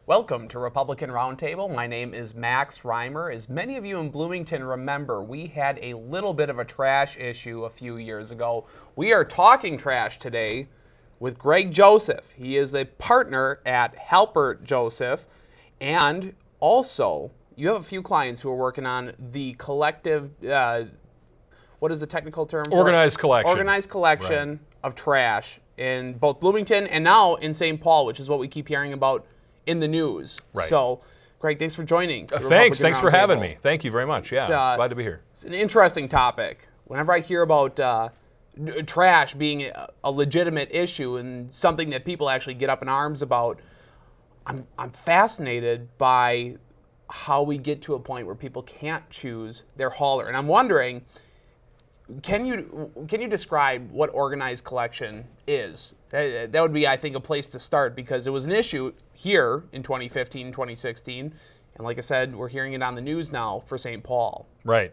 Welcome to Republican Roundtable. My name is Max Reimer. As many of you in Bloomington remember, we had a little bit of a trash issue a few years ago. We are talking trash today with Greg Joseph. He is a partner at Halpert Joseph. And also, you have a few clients who are working on the collective, what is the technical term for it? Organized collection. Organized collection of trash in both Bloomington and now in St. Paul, which is what we keep hearing about in the news. Right. So, Greg, thanks for joining. Thanks for having me. Thank you very much. Yeah, glad to be here. It's an interesting topic. Whenever I hear about trash being a legitimate issue and something that people actually get up in arms about, I'm fascinated by how we get to a point where people can't choose their hauler. And I'm wondering, can you describe what organized collection is? That would be, I think, a place to start, because it was an issue here in 2015, 2016. And like I said, we're hearing it on the news now for St. Paul. Right.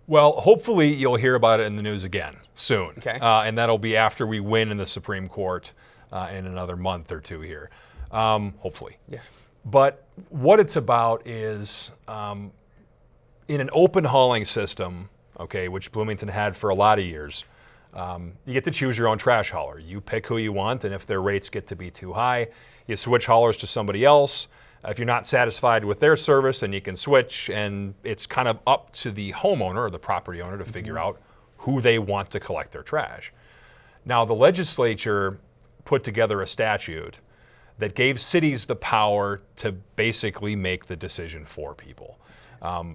Well, hopefully you'll hear about it in the news again soon. Okay. And that'll be after we win in the Supreme Court in another month or two here. Hopefully. Yeah. But what it's about is in an open hauling system, okay, which Bloomington had for a lot of years, you get to choose your own trash hauler. You pick who you want, and if their rates get to be too high, you switch haulers to somebody else. If you're not satisfied with their service, then you can switch, and it's kind of up to the homeowner or the property owner to figure out who they want to collect their trash. Now, the legislature put together a statute that gave cities the power to basically make the decision for people.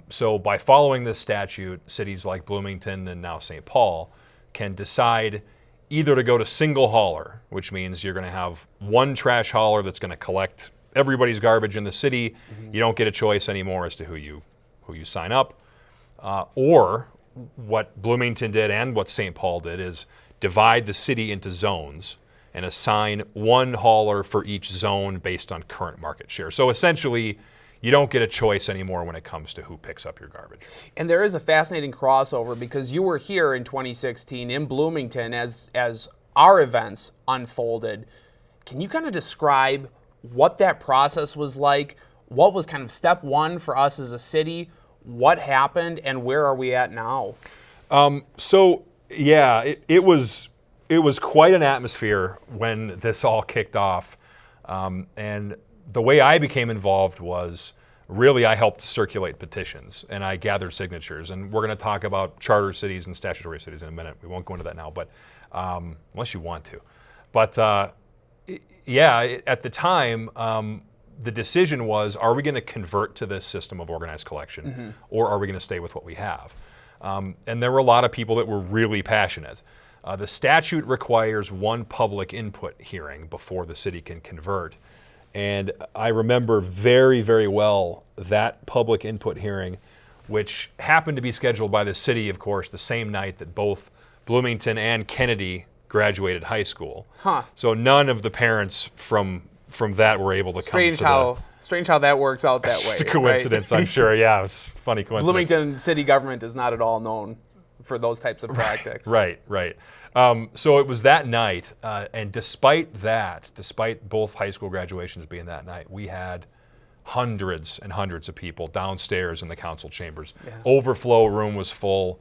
So by following this statute, cities like Bloomington and now St. Paul can decide either to go to single hauler, which means you're going to have one trash hauler that's going to collect everybody's garbage in the city. You don't get a choice anymore as to who you sign up. Or what Bloomington did and what St. Paul did is divide the city into zones and assign one hauler for each zone based on current market share. So essentially, you don't get a choice anymore when it comes to who picks up your garbage. And there is a fascinating crossover, because you were here in 2016 in Bloomington as our events unfolded. Can you kind of describe what that process was like? What was kind of step one for us as a city? What happened, and where are we at now? It was quite an atmosphere when this all kicked off. And the way I became involved was really I helped circulate petitions and I gathered signatures. And we're going to talk about charter cities and statutory cities in a minute. We won't go into that now, but unless you want to. But at the time, the decision was, are we going to convert to this system of organized collection, or are we going to stay with what we have? And there were a lot of people that were really passionate. The statute requires one public input hearing before the city can convert. And I remember very, very well that public input hearing, which happened to be scheduled by the city, of course, the same night that both Bloomington and Kennedy graduated high school. So none of the parents from that were able to come to Strange how that works out that way. It's a coincidence, right? I'm sure. Yeah, it was a funny coincidence. Bloomington city government is not at all known for those types of tactics. Right. So it was that night, and despite both high school graduations being that night, we had hundreds and hundreds of people downstairs in the council chambers. Yeah. Overflow room was full.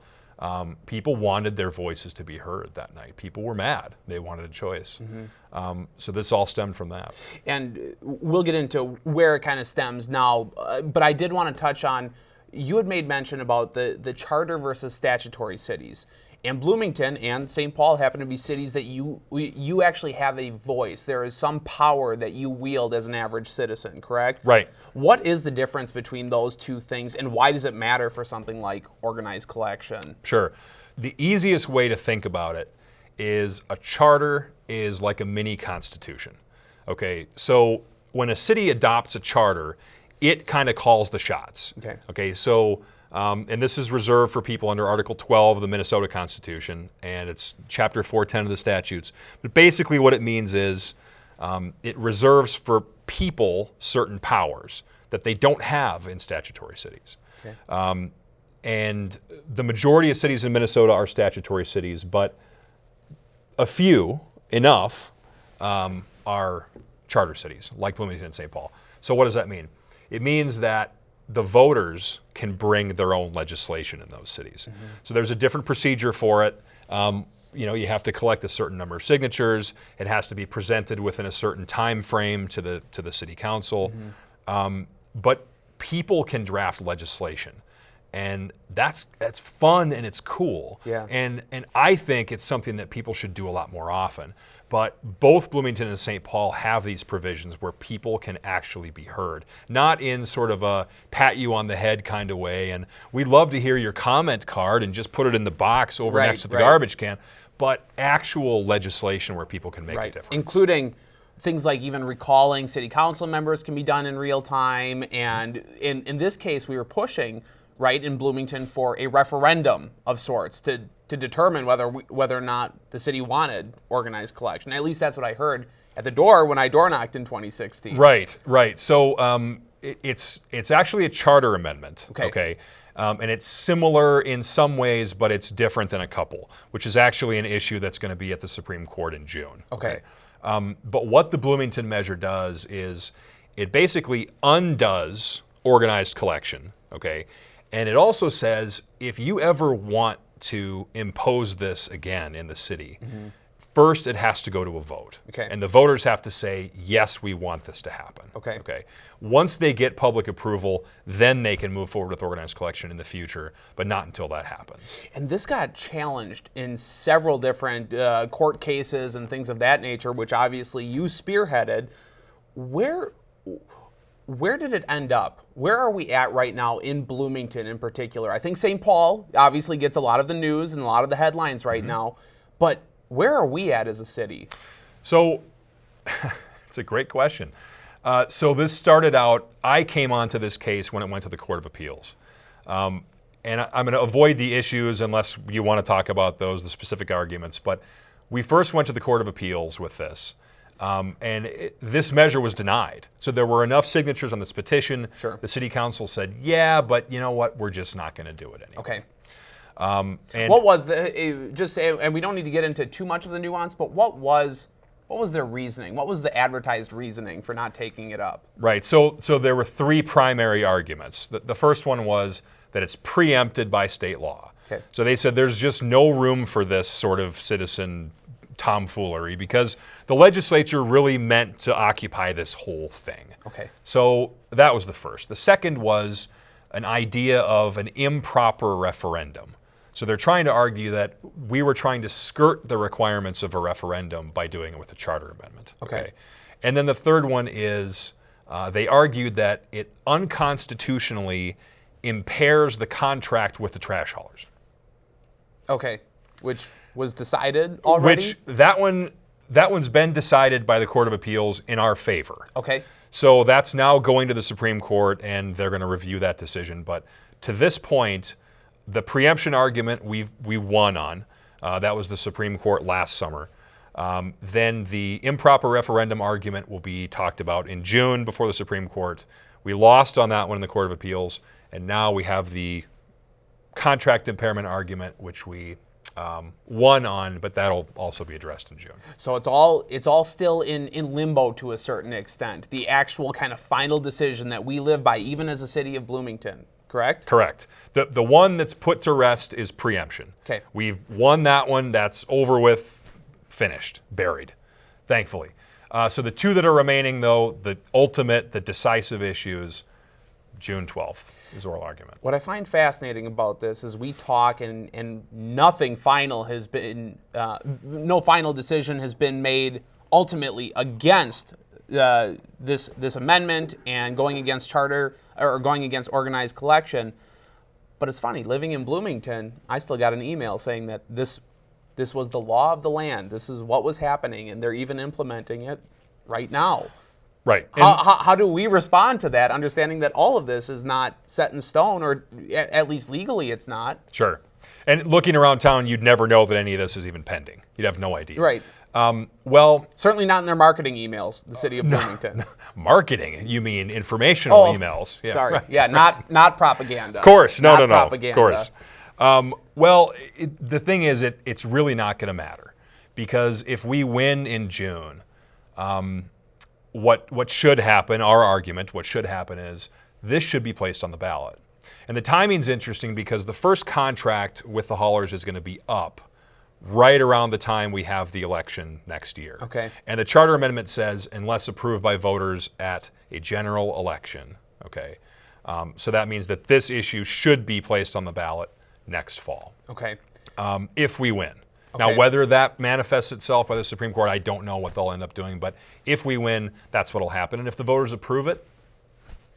People wanted their voices to be heard that night. People were mad. They wanted a choice. So this all stemmed from that. And we'll get into where it kind of stems now, but I did want to touch on, you had made mention about the charter versus statutory cities. And Bloomington and St. Paul happen to be cities that you actually have a voice. There is some power that you wield as an average citizen, correct? Right. What is the difference between those two things, and why does it matter for something like organized collection? Sure. The easiest way to think about it is a charter is like a mini constitution. Okay, so when a city adopts a charter, it kind of calls the shots. Okay, so and this is reserved for people under Article 12 of the Minnesota Constitution, and it's Chapter 410 of the statutes. But basically what it means is it reserves for people certain powers that they don't have in statutory cities. And the majority of cities in Minnesota are statutory cities, but a few, enough, are charter cities, like Bloomington and St. Paul. So what does that mean? It means that the voters can bring their own legislation in those cities. So there's a different procedure for it. You have to collect a certain number of signatures. It has to be presented within a certain time frame to the city council. But people can draft legislation, and that's fun and it's cool. Yeah. And I think it's something that people should do a lot more often. But both Bloomington and St. Paul have these provisions where people can actually be heard, not in sort of a pat you on the head kind of way. And we'd love to hear your comment card and just put it in the box over next to the garbage can, but actual legislation where people can make a difference. Including things like even recalling city council members can be done in real time. And in this case, we were pushing, in Bloomington for a referendum of sorts to determine whether or not the city wanted organized collection. At least that's what I heard at the door when I door knocked in 2016. Right. So it's actually a charter amendment. Okay. And it's similar in some ways, but it's different in a couple, which is actually an issue that's going to be at the Supreme Court in June. Okay. But what the Bloomington measure does is it basically undoes organized collection. Okay. And it also says if you ever want to impose this again in the city, first it has to go to a vote. Okay. And the voters have to say, yes, we want this to happen. Okay. Once they get public approval, then they can move forward with organized collection in the future, but not until that happens. And this got challenged in several different court cases and things of that nature, which obviously you spearheaded. Where did it end up? Where are we at right now in Bloomington in particular? I think St. Paul obviously gets a lot of the news and a lot of the headlines right now, but where are we at as a city? So it's a great question. So this started out, I came onto this case when it went to the Court of Appeals. And I'm going to avoid the issues unless you want to talk about those, the specific arguments, but we first went to the Court of Appeals with this. This measure was denied. So there were enough signatures on this petition. Sure. The city council said, yeah, but you know what? We're just not going to do it anymore. Okay. And what was and we don't need to get into too much of the nuance, but what was their reasoning? What was the advertised reasoning for not taking it up? Right. So there were three primary arguments. The first one was that it's preempted by state law. Okay. So they said there's just no room for this sort of citizen tomfoolery because the legislature really meant to occupy this whole thing. Okay. So that was the first. The second was an idea of an improper referendum. So they're trying to argue that we were trying to skirt the requirements of a referendum by doing it with a charter amendment. Okay. And then the third one is they argued that it unconstitutionally impairs the contract with the trash haulers. Okay. Which was decided already? That one's been decided by the Court of Appeals in our favor. Okay. So that's now going to the Supreme Court, and they're going to review that decision. But to this point, the preemption argument we won on. That was the Supreme Court last summer. Then the improper referendum argument will be talked about in June before the Supreme Court. We lost on that one in the Court of Appeals, and now we have the contract impairment argument, which we won on, but that'll also be addressed in June. So it's all still in limbo to a certain extent. The actual kind of final decision that we live by, even as a city of Bloomington, correct? Correct. The one that's put to rest is preemption. Okay. We've won that one. That's over with, finished, buried, thankfully. So the two that are remaining, though, the decisive issues, June 12th is oral argument. What I find fascinating about this is we talk and nothing final has been, no final decision has been made ultimately against this amendment and going against charter or going against organized collection. But it's funny, living in Bloomington, I still got an email saying that this was the law of the land. This is what was happening, and they're even implementing it right now. Right. How do we respond to that, understanding that all of this is not set in stone, or at least legally it's not? Sure. And looking around town, you'd never know that any of this is even pending. You'd have no idea. Right. Well, certainly not in their marketing emails, the city of Bloomington. Marketing? You mean informational emails? Yeah, sorry. Yeah, not propaganda. Of course. No. Propaganda. Of course. Well, the thing is, it's really not going to matter, because if we win in June, what should happen, our argument, what should happen is this should be placed on the ballot. And the timing's interesting because the first contract with the haulers is going to be up right around the time we have the election next year. Okay. And the charter amendment says, unless approved by voters at a general election. Okay. So that means that this issue should be placed on the ballot next fall. Okay. If we win. Okay. Now, whether that manifests itself by the Supreme Court, I don't know what they'll end up doing. But if we win, that's what will happen. And if the voters approve it,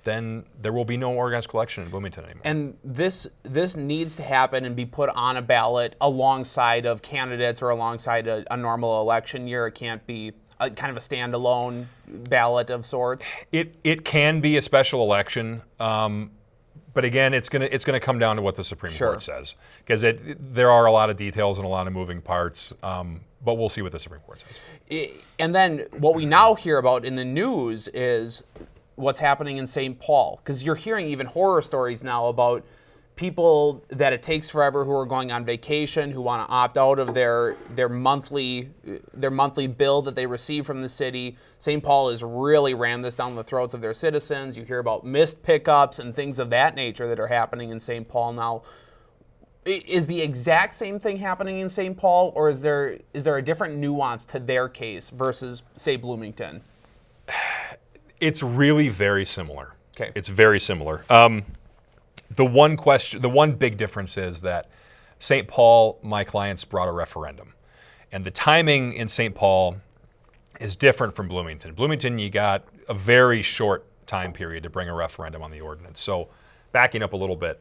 then there will be no organized collection in Bloomington anymore. And this needs to happen and be put on a ballot alongside of candidates or alongside a normal election year. It can't be kind of a standalone ballot of sorts. It can be a special election, but again, it's gonna come down to what the Supreme Court says, because there are a lot of details and a lot of moving parts. But we'll see what the Supreme Court says. And then what we now hear about in the news is what's happening in St. Paul, because you're hearing even horror stories now about people that it takes forever who are going on vacation, who want to opt out of their monthly bill that they receive from the city. St. Paul has really rammed this down the throats of their citizens. You hear about missed pickups and things of that nature that are happening in St. Paul now. Is the exact same thing happening in St. Paul, or is there a different nuance to their case versus, say, Bloomington? It's really very similar. Okay. It's very similar. The one big difference is that St. Paul, my clients brought a referendum. And the timing in St. Paul is different from Bloomington. Bloomington, you got a very short time period to bring a referendum on the ordinance. So backing up a little bit,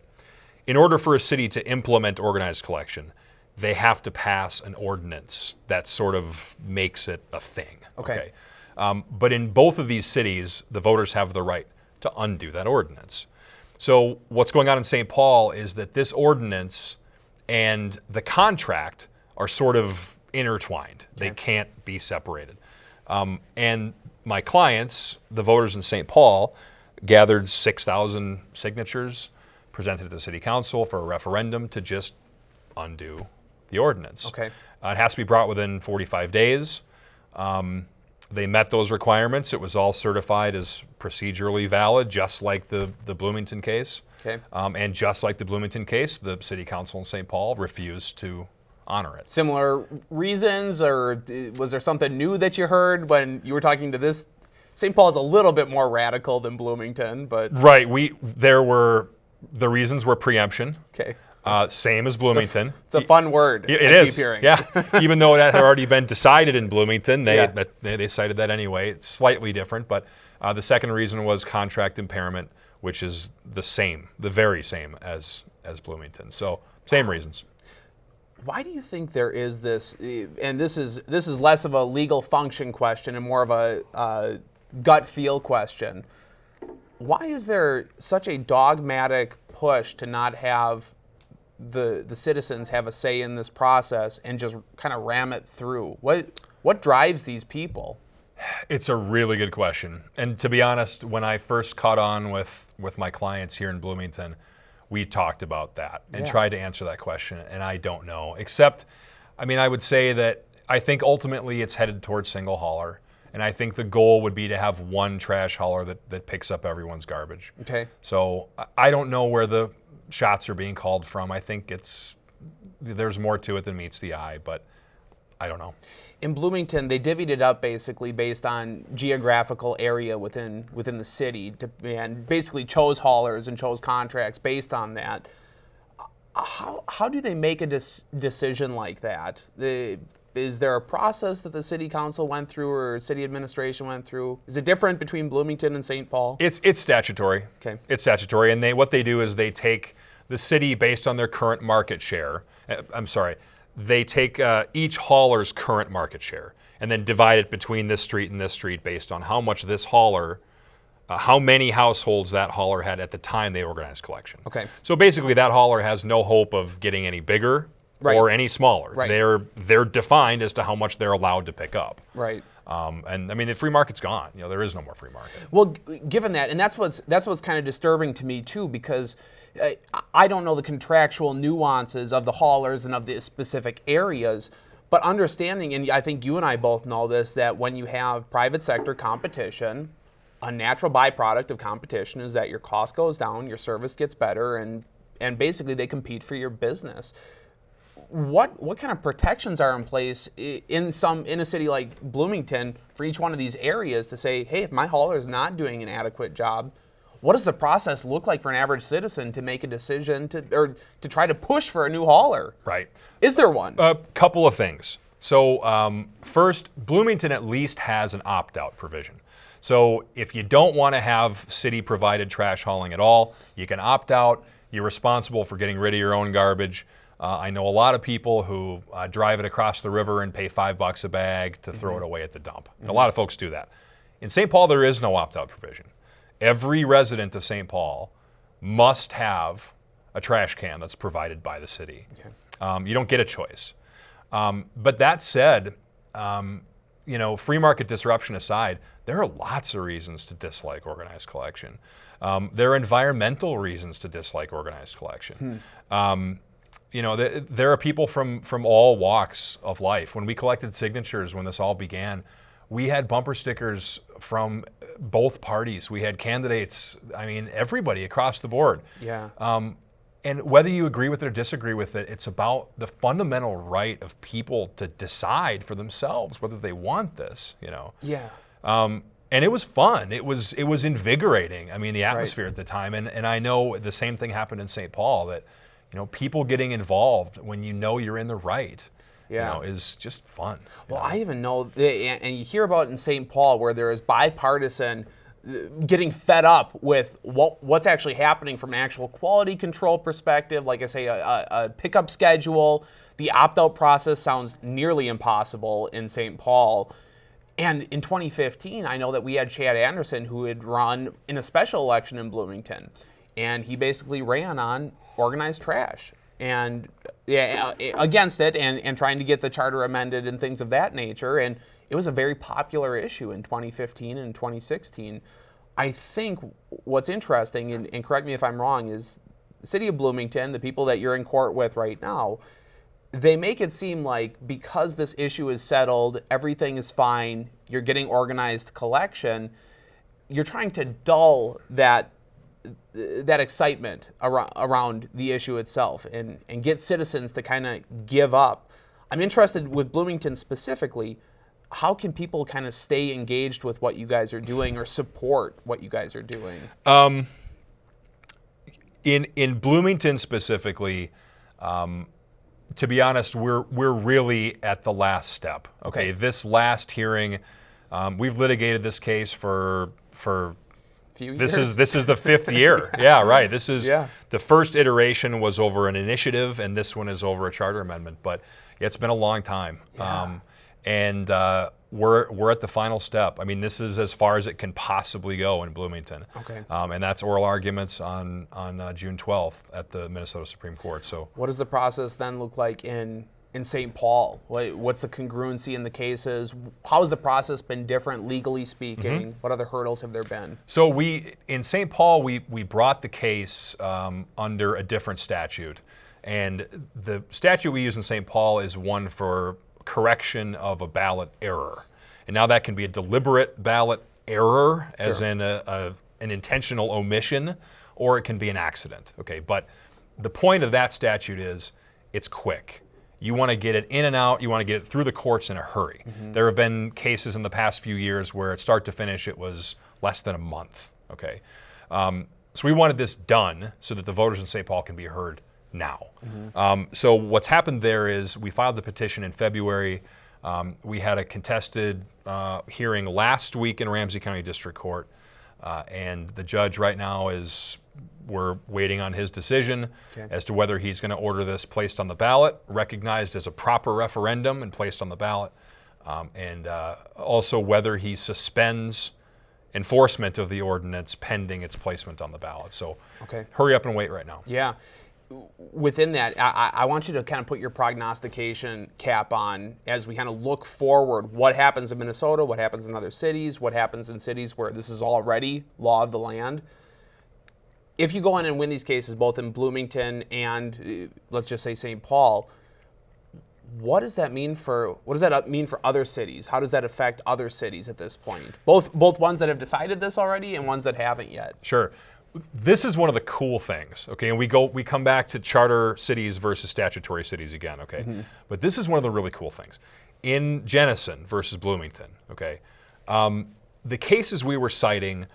in order for a city to implement organized collection, they have to pass an ordinance that sort of makes it a thing. Okay. But in both of these cities, the voters have the right to undo that ordinance. So what's going on in St. Paul is that this ordinance and the contract are sort of intertwined. Okay. They can't be separated. And my clients, the voters in St. Paul, gathered 6,000 signatures, presented to the city council for a referendum to just undo the ordinance. Okay. It has to be brought within 45 days. They met those requirements. It was all certified as procedurally valid, just like the Bloomington case. Okay. And just like the Bloomington case, the city council in St. Paul refused to honor it. Similar reasons, or was there something new that you heard when you were talking to this? St. Paul is a little bit more radical than Bloomington, but... Right. The reasons were preemption. Okay. Same as Bloomington. It's a fun word. It is. Keep hearing. Yeah. Even though it had already been decided in Bloomington, they cited that anyway. It's slightly different, but the second reason was contract impairment, which is the very same as Bloomington. So same reasons. Why do you think there is this? And this is less of a legal function question and more of a gut feel question. Why is there such a dogmatic push to not have the citizens have a say in this process and just kind of ram it through? What drives these people? It's a really good question. And to be honest, when I first caught on with my clients here in Bloomington, we talked about that and tried to answer that question. And I don't know, except, I would say that I think ultimately it's headed towards single hauler. And I think the goal would be to have one trash hauler that picks up everyone's garbage. Okay. So I don't know where the shots are being called from. I think there's more to it than meets the eye, but I don't know. In Bloomington, they divvied it up basically based on geographical area within the city, and basically chose haulers and chose contracts based on that. How do they make a decision like that? Is there a process that the city council went through or city administration went through? Is it different between Bloomington and St. Paul? It's statutory. Okay. It's statutory, and what they do is they take the city based on their current market share. They take each hauler's current market share and then divide it between this street and this street based on how much this hauler, how many households that hauler had at the time they organized collection. Okay. So basically, that hauler has no hope of getting any bigger. Right. Or any smaller. Right. They're defined as to how much they're allowed to pick up. Right. And the free market's gone. There is no more free market. Well, given that, and that's what's kind of disturbing to me too, because I don't know the contractual nuances of the haulers and of the specific areas, But understanding, and I think you and I both know this, that when you have private sector competition, a natural byproduct of competition is that your cost goes down, your service gets better, and basically they compete for your business. What kind of protections are in place in a city like Bloomington for each one of these areas to say, hey, if my hauler is not doing an adequate job, what does the process look like for an average citizen to make a decision to try to push for a new hauler? Right. Is there one? A couple of things. So first, Bloomington at least has an opt-out provision. So if you don't want to have city-provided trash hauling at all, you can opt out. You're responsible for getting rid of your own garbage. I know a lot of people who drive it across the river and pay $5 a bag to throw it away at the dump. And a lot of folks do that. In St. Paul, there is no opt-out provision. Every resident of St. Paul must have a trash can that's provided by the city. Okay. You don't get a choice. But that said, free market disruption aside, there are lots of reasons to dislike organized collection. There are environmental reasons to dislike organized collection. There are people from all walks of life. When we collected signatures, when this all began, we had bumper stickers from both parties. We had candidates, everybody across the board. Yeah. And whether you agree with it or disagree with it, it's about the fundamental right of people to decide for themselves whether they want this, Yeah. And it was fun. It was invigorating. The atmosphere at the time. And I know the same thing happened in St. Paul, that, people getting involved when you're in the right. Is just fun. Well, I even know, and you hear about it in St. Paul, where there is bipartisan getting fed up with what's actually happening from an actual quality control perspective. Like I say, a pickup schedule. The opt-out process sounds nearly impossible in St. Paul. And in 2015, I know that we had Chad Anderson, who had run in a special election in Bloomington. And he basically ran on organized trash and against it and trying to get the charter amended and things of that nature. And it was a very popular issue in 2015 and 2016. I think what's interesting, and correct me if I'm wrong, is the city of Bloomington, the people that you're in court with right now, they make it seem like because this issue is settled, everything is fine, you're getting organized collection, you're trying to dull that excitement around the issue itself and get citizens to kind of give up. I'm interested with Bloomington specifically, how can people kind of stay engaged with what you guys are doing or support what you guys are doing? In Bloomington specifically, to be honest, we're really at the last step. Okay. This last hearing, we've litigated this case for this is the fifth year. Yeah, right. This is the first iteration was over an initiative, and this one is over a charter amendment. But it's been a long time, and we're at the final step. This is as far as it can possibly go in Bloomington. Okay. And that's oral arguments on June 12th at the Minnesota Supreme Court. So, what does the process then look like in St. Paul? What's the congruency in the cases? How has the process been different legally speaking? Mm-hmm. What other hurdles have there been? So in St. Paul, we brought the case under a different statute. And the statute we use in St. Paul is one for correction of a ballot error. And now that can be a deliberate ballot error, as in an intentional omission, or it can be an accident. Okay, but the point of that statute is it's quick. You want to get it in and out. You want to get it through the courts in a hurry. Mm-hmm. There have been cases in the past few years where start to finish it was less than a month. Okay, so we wanted this done so that the voters in St. Paul can be heard now. Mm-hmm. So what's happened there is we filed the petition in February. We had a contested hearing last week in Ramsey County District Court, and the judge right now we're waiting on his decision as to whether he's going to order this placed on the ballot, recognized as a proper referendum and placed on the ballot, and also whether he suspends enforcement of the ordinance pending its placement on the ballot. So hurry up and wait right now. Yeah. Within that, I want you to kind of put your prognostication cap on as we kind of look forward. What happens in Minnesota? What happens in other cities? What happens in cities where this is already law of the land? If you go in and win these cases, both in Bloomington and let's just say St. Paul, what does that mean for other cities? How does that affect other cities at this point? Both ones that have decided this already and ones that haven't yet. Sure. This is one of the cool things, okay? And we come back to charter cities versus statutory cities again, okay? But this is one of the really cool things. In Jennissen versus Bloomington, okay, the cases we were citing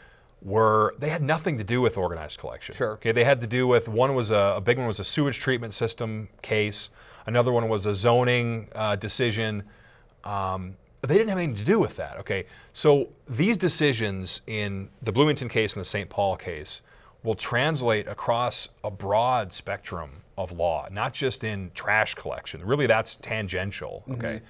they had nothing to do with organized collection. Sure. Okay, they had to do with, a big one was a sewage treatment system case. Another one was a zoning decision. They didn't have anything to do with that, okay? So these decisions in the Bloomington case and the St. Paul case will translate across a broad spectrum of law, not just in trash collection. Really, that's tangential, okay?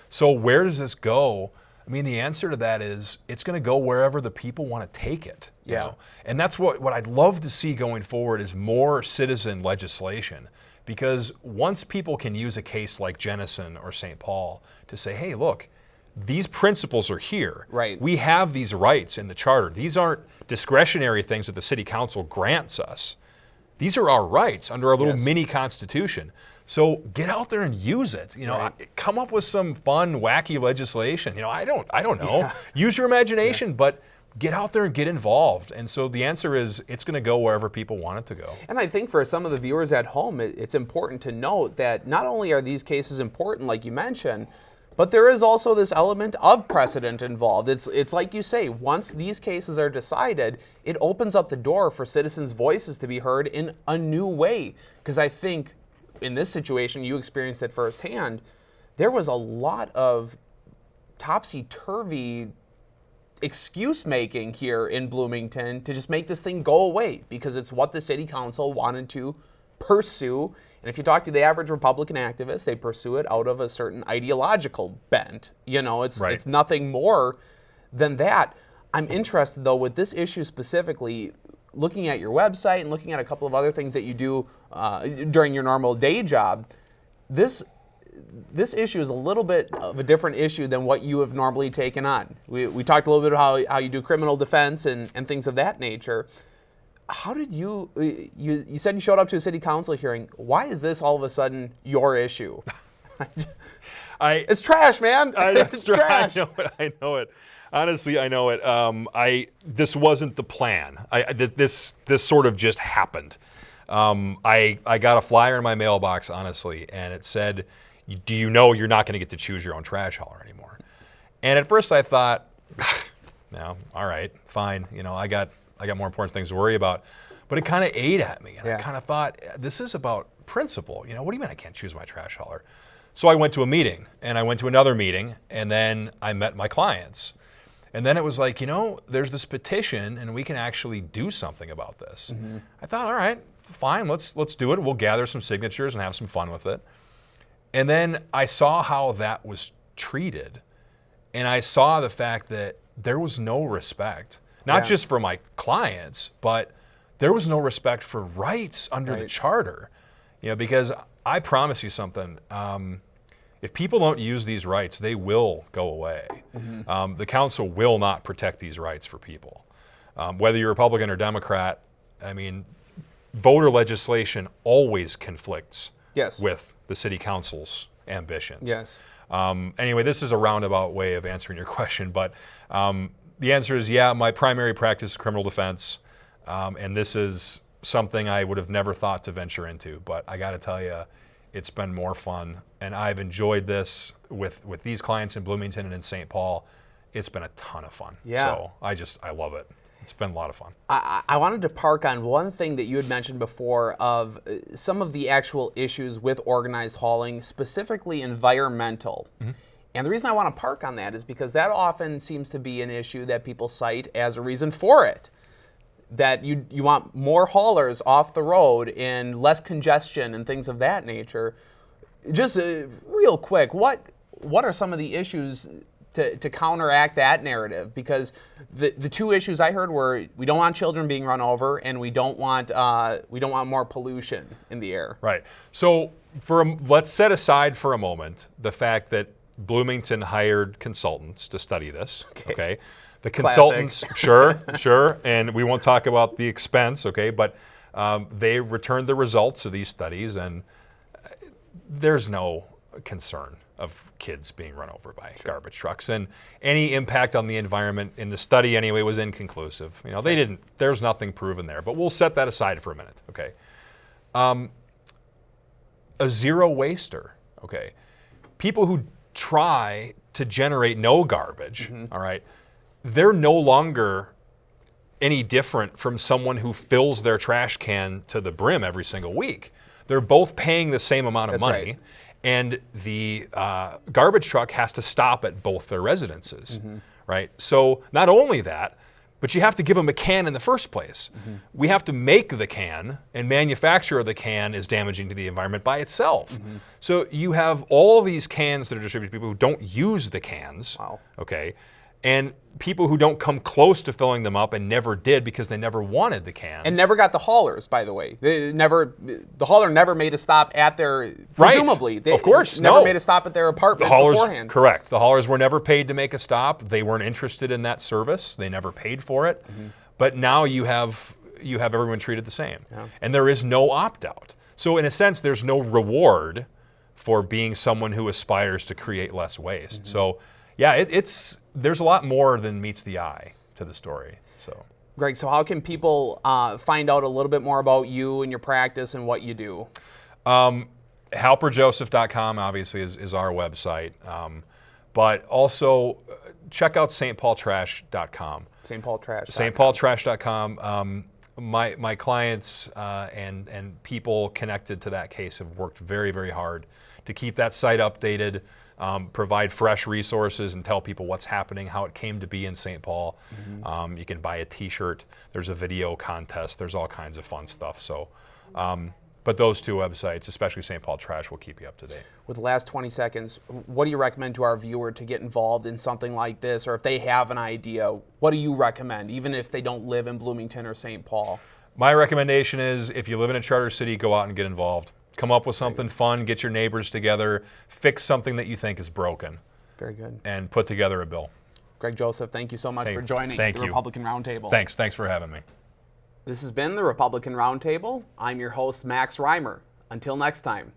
So where does this go? I mean, the answer to that is it's going to go wherever the people want to take it. You know? And that's what I'd love to see going forward is more citizen legislation. Because once people can use a case like Jennissen or St. Paul to say, hey, look, these principles are here. Right. We have these rights in the charter. These aren't discretionary things that the city council grants us. These are our rights under our little mini constitution. So get out there and use it. You know, come up with some fun, wacky legislation. You know, I don't know. Use your imagination, but get out there and get involved. And so the answer is it's going to go wherever people want it to go. And I think for some of the viewers at home, it's important to note that not only are these cases important, like you mentioned, but there is also this element of precedent involved. It's like you say, once these cases are decided, it opens up the door for citizens' voices to be heard in a new way. Because I think in this situation, you experienced it firsthand, there was a lot of topsy-turvy excuse making here in Bloomington to just make this thing go away because it's what the city council wanted to pursue. And if you talk to the average Republican activist, they pursue it out of a certain ideological bent. You know, it's nothing more than that. I'm interested, though, with this issue specifically, looking at your website and looking at a couple of other things that you do during your normal day job. This issue is a little bit of a different issue than what you have normally taken on. We talked a little bit about how you do criminal defense and things of that nature. How did you said you showed up to a city council hearing. Why is this all of a sudden your issue? It's trash, man. It's trash. I know it. Honestly, I know it. This wasn't the plan. This sort of just happened. I got a flyer in my mailbox, honestly, and it said, do you know you're not going to get to choose your own trash hauler anymore? And at first I thought, no, all right, fine. You know, I got more important things to worry about. But it kind of ate at me. And I kind of thought, this is about principle. You know, what do you mean I can't choose my trash hauler? So I went to a meeting, and I went to another meeting, and then I met my clients. And then it was like, you know, there's this petition, and we can actually do something about this. I thought, all right, fine, let's do it. We'll gather some signatures and have some fun with it. And then I saw how that was treated, and I saw the fact that there was no respect, not just for my clients, but there was no respect for rights under the charter. You know, because I promise you something, if people don't use these rights, they will go away. The council will not protect these rights for people. Whether you're Republican or Democrat, I mean, voter legislation always conflicts with the city council's ambitions. Anyway, this is a roundabout way of answering your question, but the answer is my primary practice is criminal defense, and this is something I would have never thought to venture into, but I got to tell you, it's been more fun, and I've enjoyed this with these clients in Bloomington and in St. Paul. It's been a ton of fun. So I love it. It's been a lot of fun. I wanted to park on one thing that you had mentioned before of some of the actual issues with organized hauling, specifically environmental. And the reason I want to park on that is because that often seems to be an issue that people cite as a reason for it. That you want more haulers off the road and less congestion and things of that nature. Just real quick, what are some of the issues to counteract that narrative? Because the two issues I heard were we don't want children being run over and we don't want more pollution in the air. Right. So let's set aside for a moment the fact that Bloomington hired consultants to study this. Okay. The consultants, sure, and we won't talk about the expense, okay, but they returned the results of these studies, and there's no concern of kids being run over by garbage trucks, and any impact on the environment in the study anyway was inconclusive. You know, they didn't. There's nothing proven there, but we'll set that aside for a minute. Okay. A zero waster. Okay. People who try to generate no garbage, all right, they're no longer any different from someone who fills their trash can to the brim every single week. They're both paying the same amount of money, right. and the garbage truck has to stop at both their residences, right? So not only that, but you have to give them a can in the first place. We have to make the can, and manufacture of the can is damaging to the environment by itself. So you have all these cans that are distributed to people who don't use the cans, okay, and people who don't come close to filling them up and never did because they never wanted the cans. And never got the haulers, by the way. The hauler never made a stop at their, presumably. Right. Of course, never made a stop at their apartment beforehand. Correct. The haulers were never paid to make a stop. They weren't interested in that service. They never paid for it. But now you have everyone treated the same. And there is no opt-out. So in a sense, there's no reward for being someone who aspires to create less waste. So yeah, there's a lot more than meets the eye to the story. So, Greg, so how can people find out a little bit more about you and your practice and what you do? Halperjoseph.com obviously is our website, but also check out stpaultrash.com. stpaultrash.com. My clients and people connected to that case have worked very, very hard to keep that site updated. Provide fresh resources and tell people what's happening, how it came to be in St. Paul. You can buy a t-shirt. There's a video contest. There's all kinds of fun stuff. So, but those two websites, especially St. Paul Trash, will keep you up to date. With the last 20 seconds, what do you recommend to our viewer to get involved in something like this? Or if they have an idea, what do you recommend, even if they don't live in Bloomington or St. Paul? My recommendation is if you live in a charter city, go out and get involved. Come up with something fun, get your neighbors together, fix something that you think is broken. Very good. And put together a bill. Greg Joseph, thank you so much for joining the Republican Roundtable. Thanks for having me. This has been the Republican Roundtable. I'm your host, Max Reimer. Until next time.